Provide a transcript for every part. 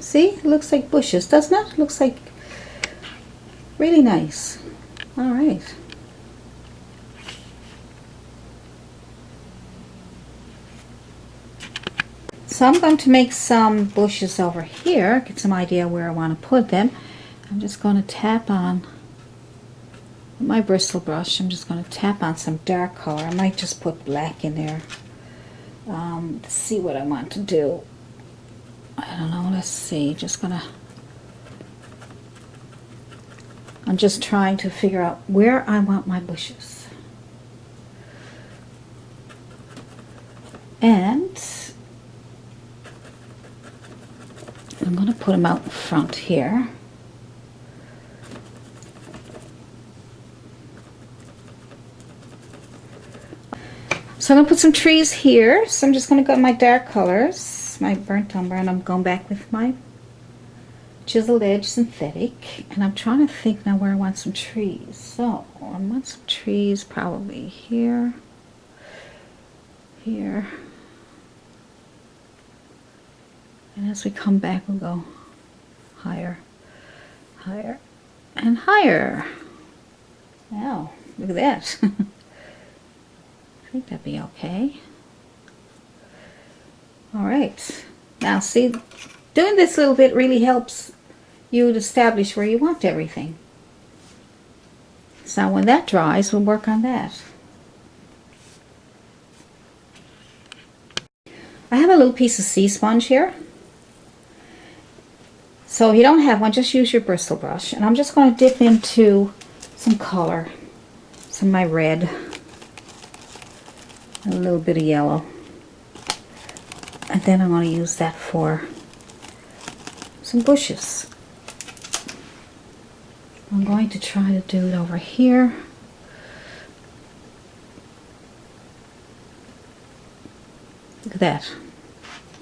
See, it looks like bushes, doesn't it? Looks like really nice. All right. So I'm going to make some bushes over here, get some idea where I want to put them. I'm just going to tap on my bristle brush. I'm just going to tap on some dark color. I might just put black in there to see what I want to do. I don't know, let's see. I'm just trying to figure out where I want my bushes. And I'm going to put them out in front here. So I'm going to put some trees here. So I'm just going to go with my dark colors, my burnt umber, and I'm going back with my chiseled edge synthetic. And I'm trying to think now where I want some trees. So I want some trees probably here, here. And as we come back, we'll go higher, higher, and higher. Wow, look at that. I think that'd be okay. All right. Now see, doing this little bit really helps you to establish where you want everything. So when that dries, we'll work on that. I have a little piece of sea sponge here. So if you don't have one, just use your bristle brush. And I'm just going to dip into some color, some of my red, a little bit of yellow. And then I'm going to use that for some bushes. I'm going to try to do it over here. Look at that.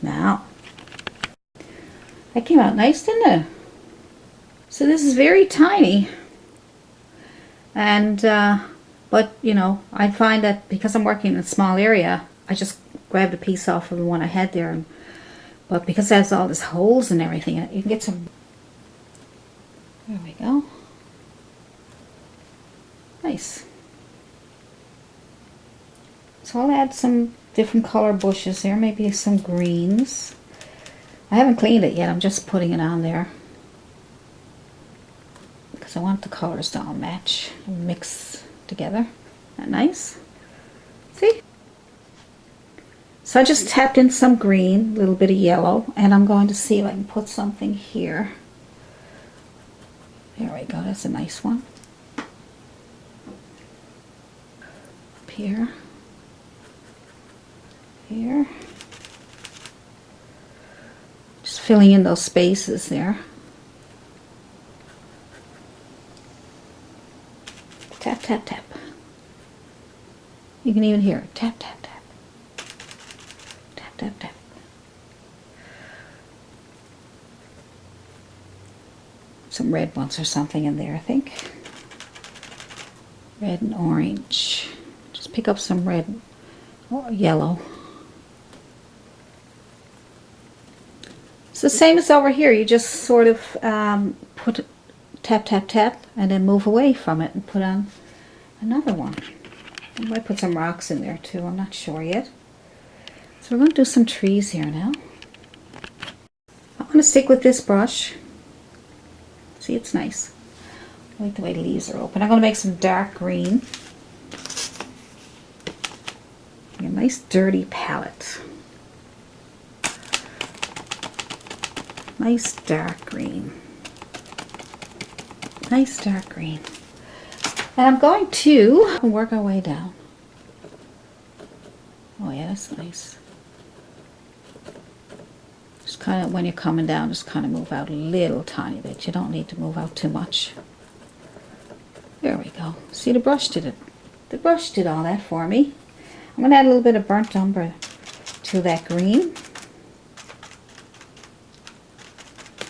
Now, that came out nice, didn't it? So this is very tiny. And, but, you know, I find that because I'm working in a small area, I just grabbed a piece off of the one I had there. But because it has all these holes and everything, you can get some... There we go. Nice. So I'll add some different color bushes here, maybe some greens. I haven't cleaned it yet, I'm just putting it on there because I want the colors to all match and mix together. Isn't that nice? See? So I just tapped in some green, a little bit of yellow, and I'm going to see if I can put something here. There we go, that's a nice one. Up here. Here. Just filling in those spaces there. Tap, tap, tap. You can even hear it. Tap, tap, tap. Tap, tap, tap. Some red ones or something in there, I think. Red and orange. Just pick up some red or yellow. It's the same as over here. You just sort of put tap, tap, tap, and then move away from it and put on another one. I might put some rocks in there too. I'm not sure yet. So we're going to do some trees here now. I'm going to stick with this brush. See, it's nice. I like the way the leaves are open. I'm going to make some dark green. A nice dirty palette. Nice dark green. Nice dark green. And I'm going to work our way down. Oh yeah, that's nice. Just kind of, when you're coming down, just kind of move out a little tiny bit. You don't need to move out too much. There we go. See, the brush did it. The brush did all that for me. I'm going to add a little bit of burnt umber to that green.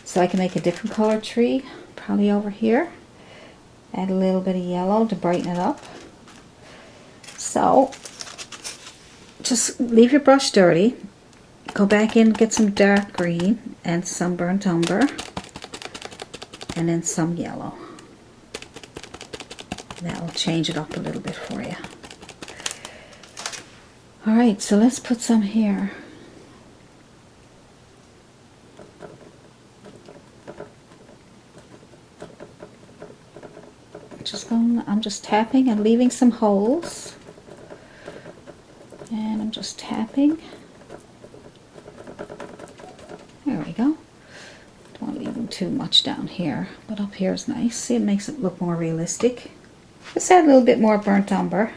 So I can make a different color tree, probably over here. Add a little bit of yellow to brighten it up. So just leave your brush dirty. go back in and get some dark green and some burnt umber and then some yellow. That will change it up a little bit for you. Alright, so let's put some here. I'm just tapping and leaving some holes. And I'm just tapping. There we go. Don't want to leave them too much down here, but up here is nice. See, it makes it look more realistic. Let's add a little bit more burnt umber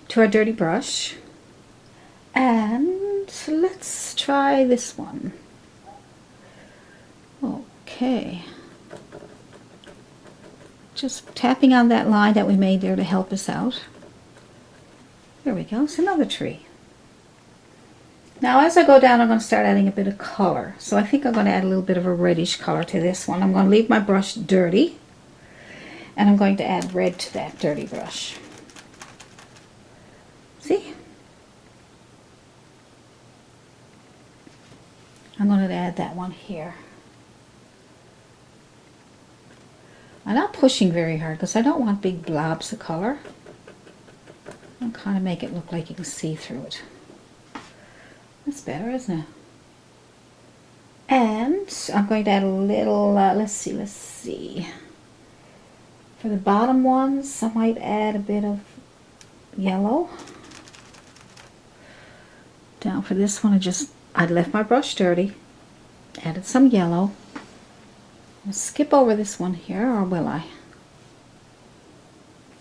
to our dirty brush. And let's try this one. Okay. Just tapping on that line that we made there to help us out. There we go. It's another tree. Now as I go down, I'm going to start adding a bit of color. So I think I'm going to add a little bit of a reddish color to this one. I'm going to leave my brush dirty. And I'm going to add red to that dirty brush. See? I'm going to add that one here. I'm not pushing very hard because I don't want big blobs of color. I'll kind of make it look like you can see through it. That's better, isn't it? And I'm going to add a little, let's see. For the bottom ones, I might add a bit of yellow. Down for this one, I left my brush dirty, added some yellow. I'll skip over this one here, or will I?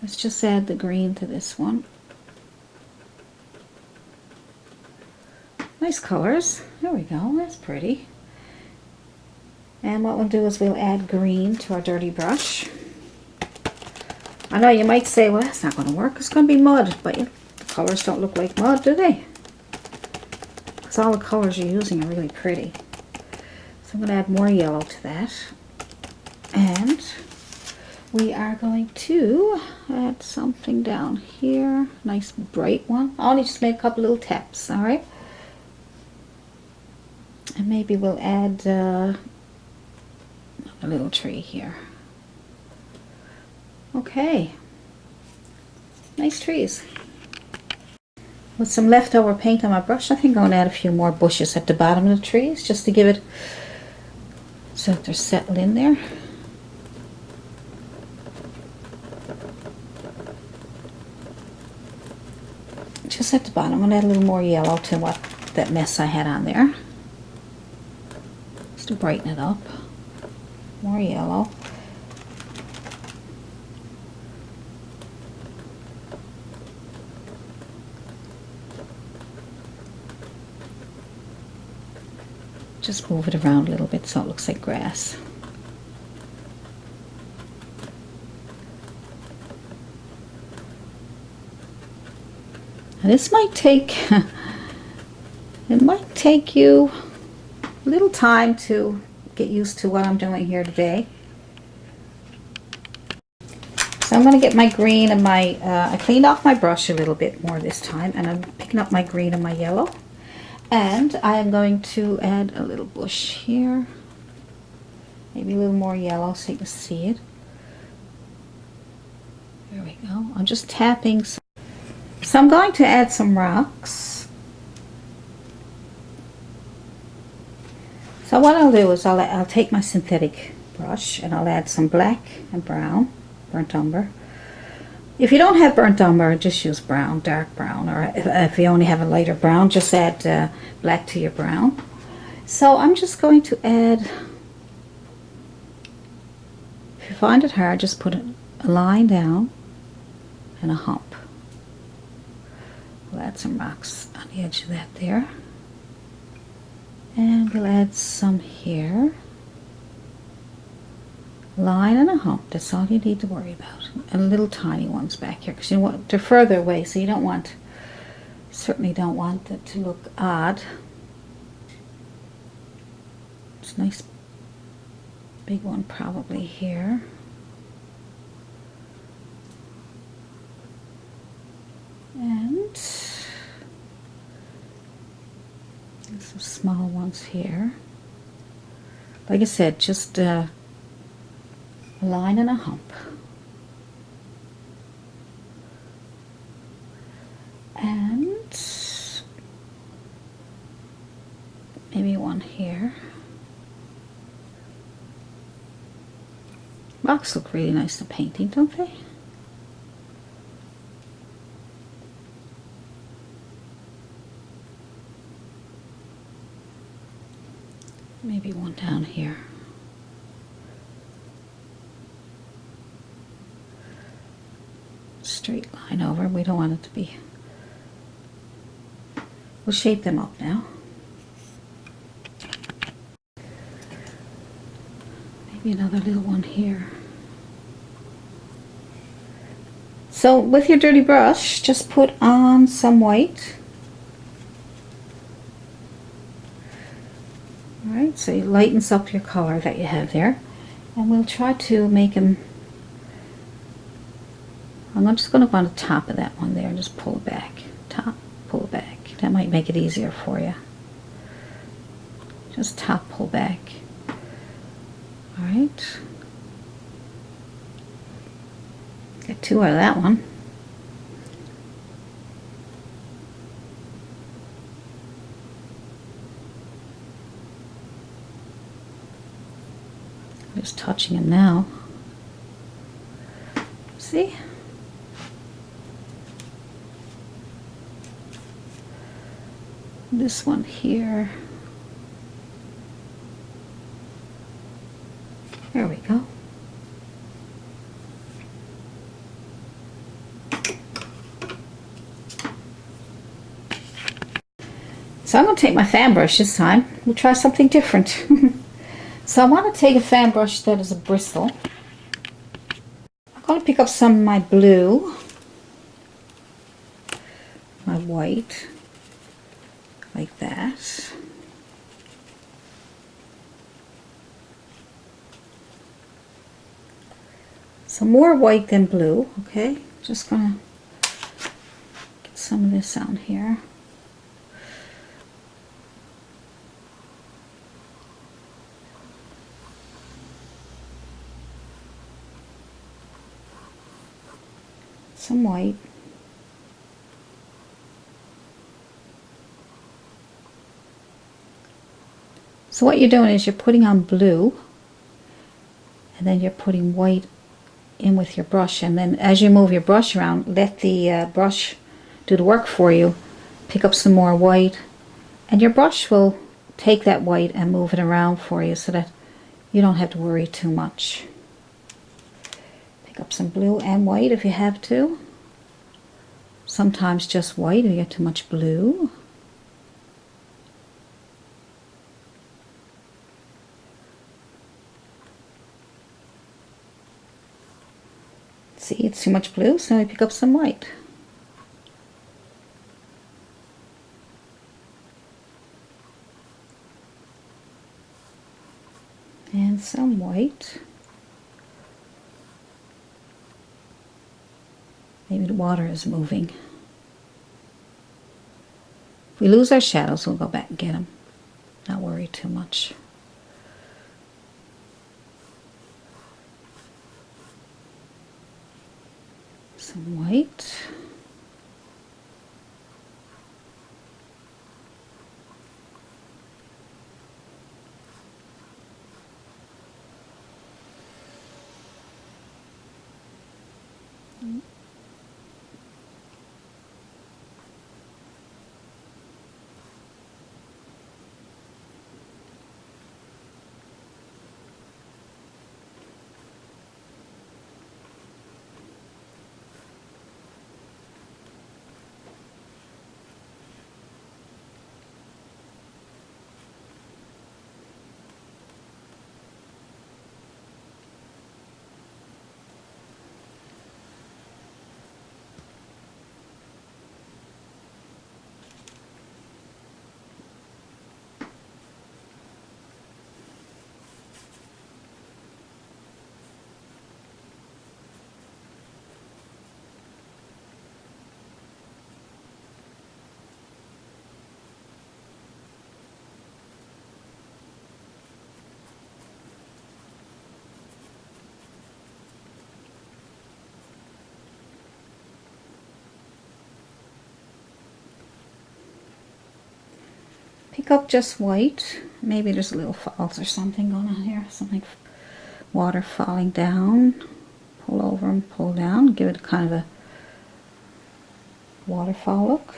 Let's just add the green to this one. Nice colors. There we go. That's pretty. And what we'll do is we'll add green to our dirty brush. I know you might say, well, that's not going to work. It's going to be mud. But the colors don't look like mud, do they? Because all the colors you're using are really pretty. So I'm going to add more yellow to that. And we are going to add something down here. Nice bright one. I only just made a couple little taps, alright? And maybe we'll add a little tree here. Okay. Nice trees. With some leftover paint on my brush, I think I'm going to add a few more bushes at the bottom of the trees just to give it so that they're settled in there. Just at the bottom, I'm going to add a little more yellow to that mess I had on there. Just to brighten it up. More yellow. Just move it around a little bit so it looks like grass. And this might take, it might take you a little time to get used to what I'm doing here today. So I'm going to get my green and my, I cleaned off my brush a little bit more this time, and I'm picking up my green and my yellow. And I am going to add a little bush here. Maybe a little more yellow so you can see it. There we go. I'm just tapping. So I'm going to add some rocks. So what I'll do is I'll take my synthetic brush and I'll add some black and brown, burnt umber. If you don't have burnt umber, just use brown, dark brown, or if you only have a lighter brown, just add black to your brown. So I'm just going to add, if you find it hard, just put a line down and a hump. We'll add some rocks on the edge of that there. And we'll add some here. Line and a hump, that's all you need to worry about. And little tiny ones back here, because you want they're further away, so you don't want, certainly don't want it to look odd. It's a nice big one probably here. And small ones here. Like I said, just a line and a hump. And maybe one here. Rocks look really nice in painting, don't they? Maybe one down here. Straight line over. We don't want it to be. We'll shape them up now. Maybe another little one here. So with your dirty brush, just put on some white. Alright, so it lightens up your color that you have there. And we'll try to make them. I'm just going to go on the top of that one there and just pull it back. Top, pull it back. That might make it easier for you. Just top, pull back. Alright. Get two out of that one. I'm just touching them now. See? This one here. There we go. So I'm going to take my fan brush this time. We'll try something different. So I want to take a fan brush that is a bristle. I'm going to pick up some of my blue, my white, like that. So more white than blue, okay? Just gonna get some of this on here. Some white. So what you're doing is you're putting on blue, and then you're putting white in with your brush, and then as you move your brush around, let the brush do the work for you. Pick up some more white, and your brush will take that white and move it around for you so that you don't have to worry too much. Pick up some blue and white if you have to. Sometimes just white if you get too much blue. See, it's too much blue, so I pick up some white. And some white. Maybe the water is moving. If we lose our shadows, we'll go back and get them. Not worry too much. Some white. pick up just white. Maybe there's a little falls or something going on here. Something, water falling down. Pull over and pull down. Give it kind of a waterfall look.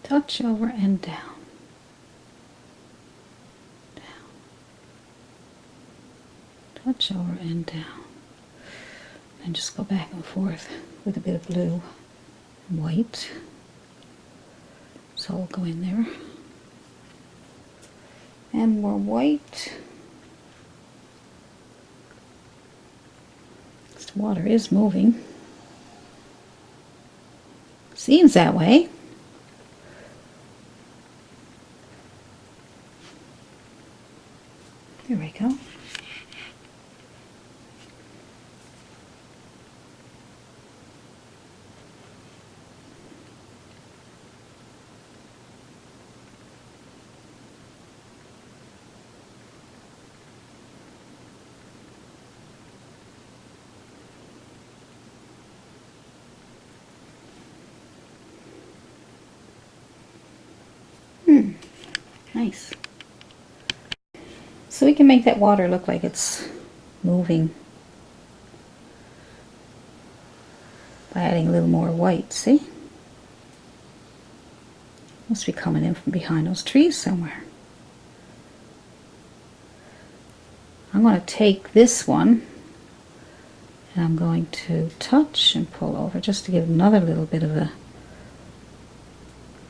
Touch over and down. Down. Touch over and down. And just go back and forth with a bit of blue and white. So we'll go in there. And more white. The water is moving. Seems that way. There we go. Nice. So we can make that water look like it's moving by adding a little more white, see? Must be coming in from behind those trees somewhere. I'm going to take this one and I'm going to touch and pull over just to give another little bit of a...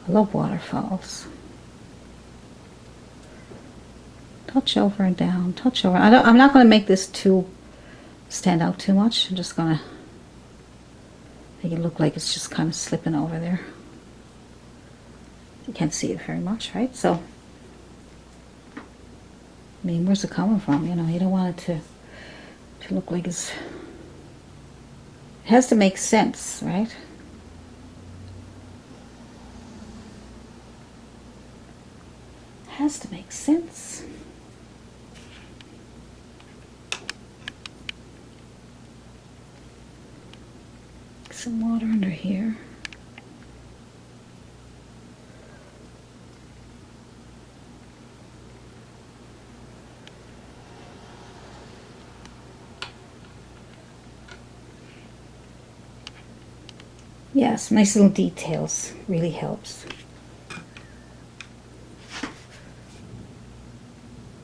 I love waterfalls. Touch over and down, touch over. I'm not going to make this stand out too much. I'm just going to make it look like it's just kind of slipping over there. You can't see it very much, right? So, I mean, where's it coming from? You know, you don't want it to look like it's... It has to make sense, right? It has to make sense. Some water under here. Yes, nice little details really helps.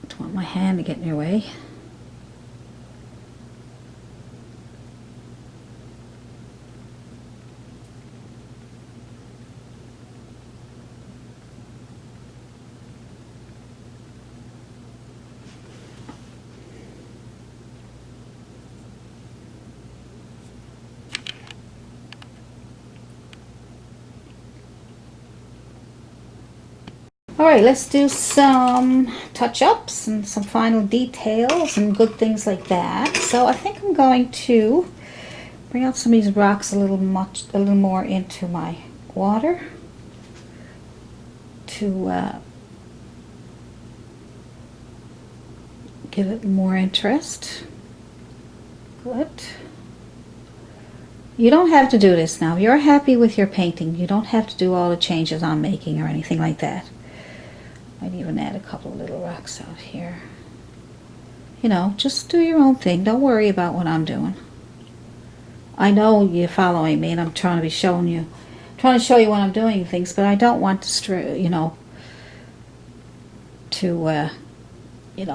Don't want my hand to get in your way. Alright, let's do some touch-ups and some final details and good things like that. So I think I'm going to bring out some of these rocks a little more into my water to give it more interest. Good. You don't have to do this now. If you're happy with your painting, you don't have to do all the changes I'm making or anything like that. Might even add a couple of little rocks out here. You know, just do your own thing. Don't worry about what I'm doing. I know you're following me and I'm trying to show you when I'm doing things, but I don't want to, you know,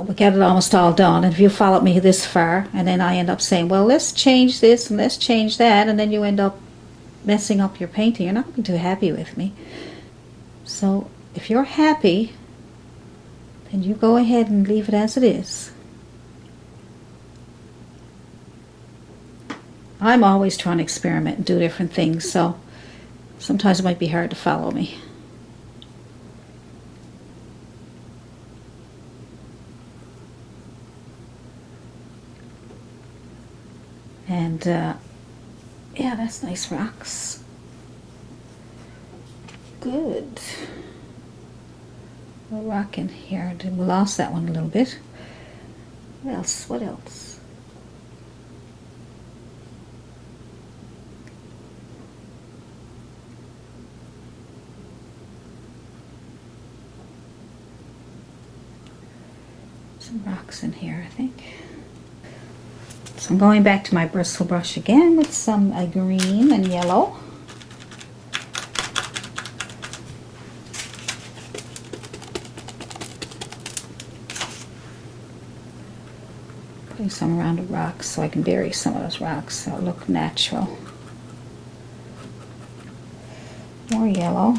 we get it almost all done. And if you followed me this far and then I end up saying, well, let's change this and let's change that, and then you end up messing up your painting, you're not going to be too happy with me. So if you're happy, then you go ahead and leave it as it is. I'm always trying to experiment and do different things, so sometimes it might be hard to follow me. And yeah, that's nice rocks. Good. A rock in here. We lost that one a little bit. What else? What else? Some rocks in here, I think. So I'm going back to my bristle brush again with some green and yellow. Putting some around the rocks so I can bury some of those rocks so it'll look natural. More yellow.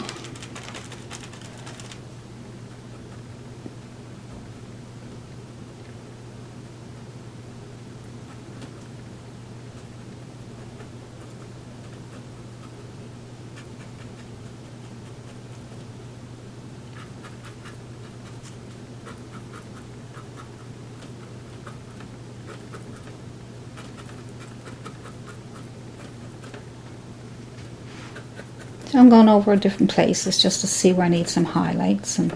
So I'm going over different places just to see where I need some highlights and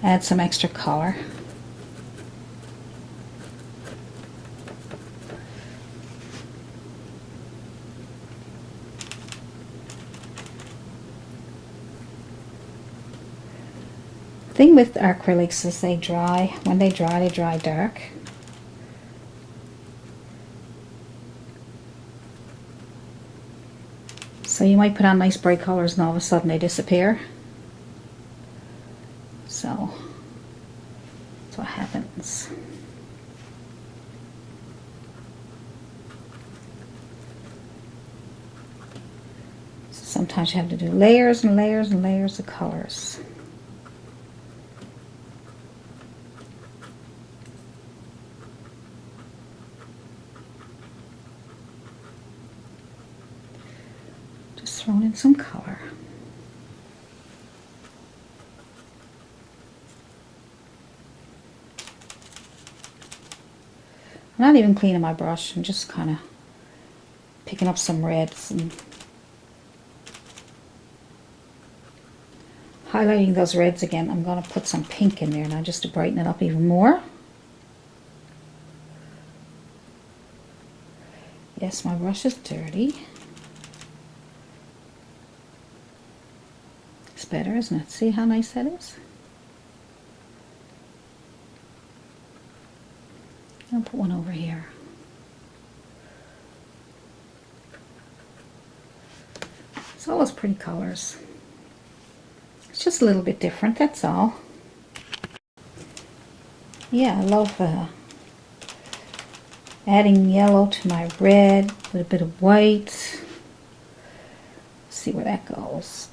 add some extra color. The thing with acrylics is they dry. When they dry dark. So you might put on nice bright colors and all of a sudden they disappear. So that's what happens. So sometimes you have to do layers and layers and layers of colors. Thrown in some color. I'm not even cleaning my brush, I'm just kind of picking up some reds and highlighting those reds again. I'm going to put some pink in there now just to brighten it up even more. Yes, my brush is dirty. It's better, isn't it? See how nice that is? I'll put one over here. It's all those pretty colors. It's just a little bit different, that's all. Yeah, I love adding yellow to my red with a bit of white. Let's see where that goes.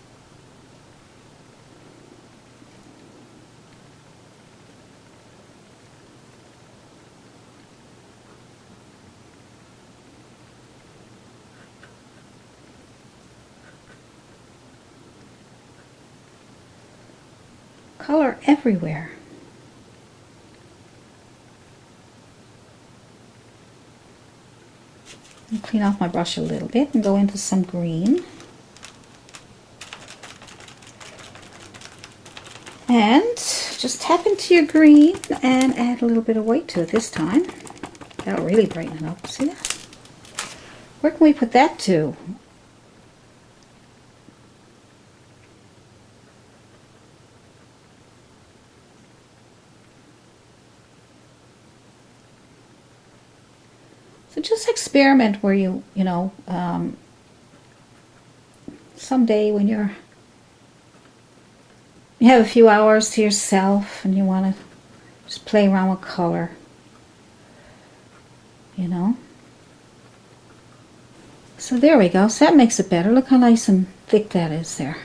Color everywhere. And clean off my brush a little bit and go into some green. And just tap into your green and add a little bit of white to it this time. That'll really brighten it up. See that? Where can we put that to? So just experiment where you know, someday when you have a few hours to yourself and you want to just play around with color, you know. So there we go. So that makes it better. Look how nice and thick that is there.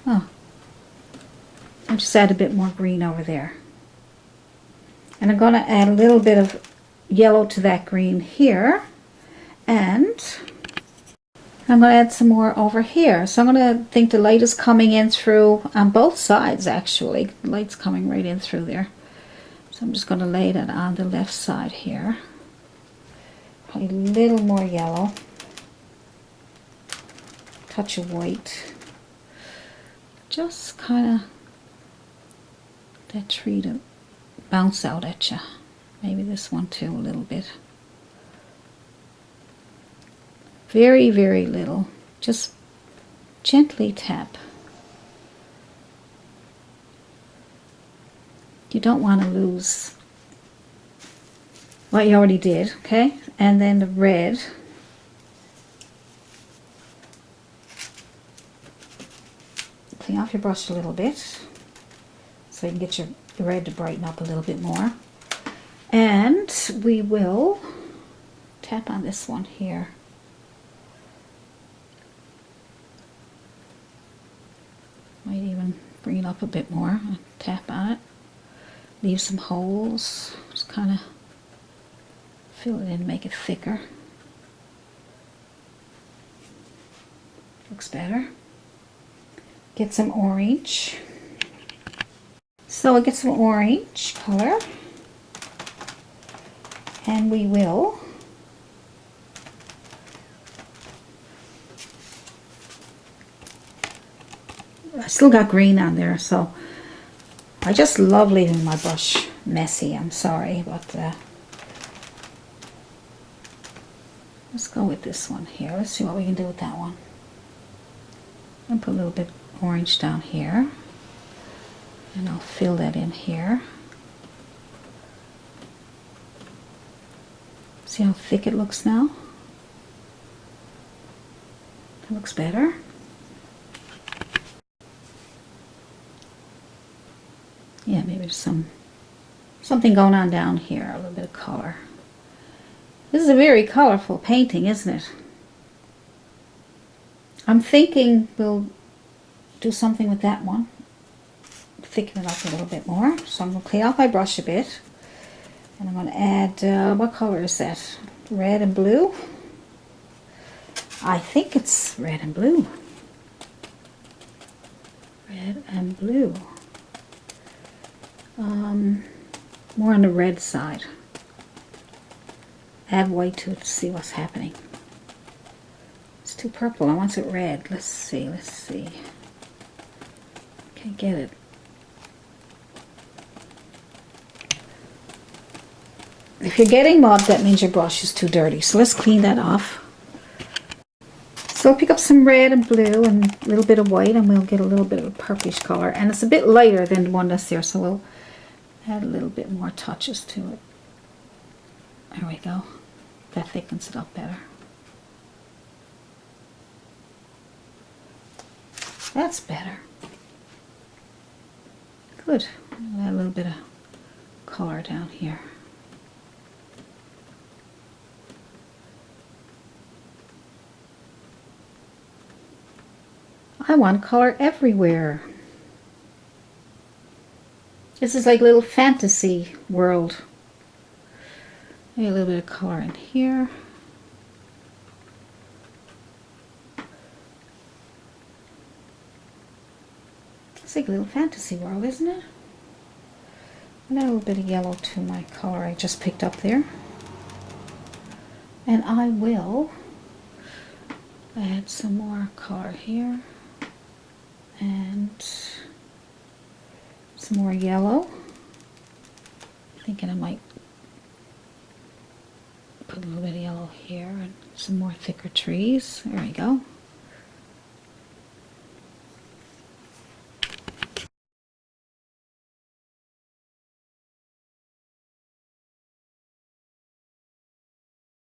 Oh, I'll just add a bit more green over there. And I'm going to add a little bit of yellow to that green here, and I'm going to add some more over here. So I'm going to think the light is coming in through on both sides actually. The light's coming right in through there. So I'm just going to lay that on the left side here. Probably a little more yellow. Touch of white. Just kind of that tree to bounce out at you. Maybe this one too, a little bit. Very, very little. Just gently tap. You don't want to lose what you already did, okay? And then the red. Clean off your brush a little bit so you can get your red to brighten up a little bit more. And we will tap on this one here. Might even bring it up a bit more and tap on it. Leave some holes. Just kind of fill it in, make it thicker. Looks better. Get some orange. So I get some orange color. And we will I still got green on there, so I just love leaving my brush messy. I'm sorry, but let's go with this one here. Let's see what we can do with that one. I'll put a little bit orange down here, and I'll fill that in here. See how thick it looks now? It looks better. Yeah, maybe there's something going on down here, a little bit of color. This is a very colorful painting, isn't it? I'm thinking we'll do something with that one. Thicken it up a little bit more. So I'm going to clean off my brush a bit. And I'm going to add, what color is that? Red and blue? I think it's red and blue. Red and blue. More on the red side. Add white to it to see what's happening. It's too purple. I want it red. Let's see. Can't get it. If you're getting mud, that means your brush is too dirty. So let's clean that off. So I'll pick up some red and blue and a little bit of white, and we'll get a little bit of a purplish color. And it's a bit lighter than the one that's there, so we'll add a little bit more touches to it. There we go. That thickens it up better. That's better. Good. I'll add a little bit of color down here. I want color everywhere. This is like a little fantasy world. Maybe a little bit of color in here. It's like a little fantasy world, isn't it? And a little bit of yellow to my color I just picked up there. And I will add some more color here. And some more yellow. Thinking I might put a little bit of yellow here and some more thicker trees. There we go.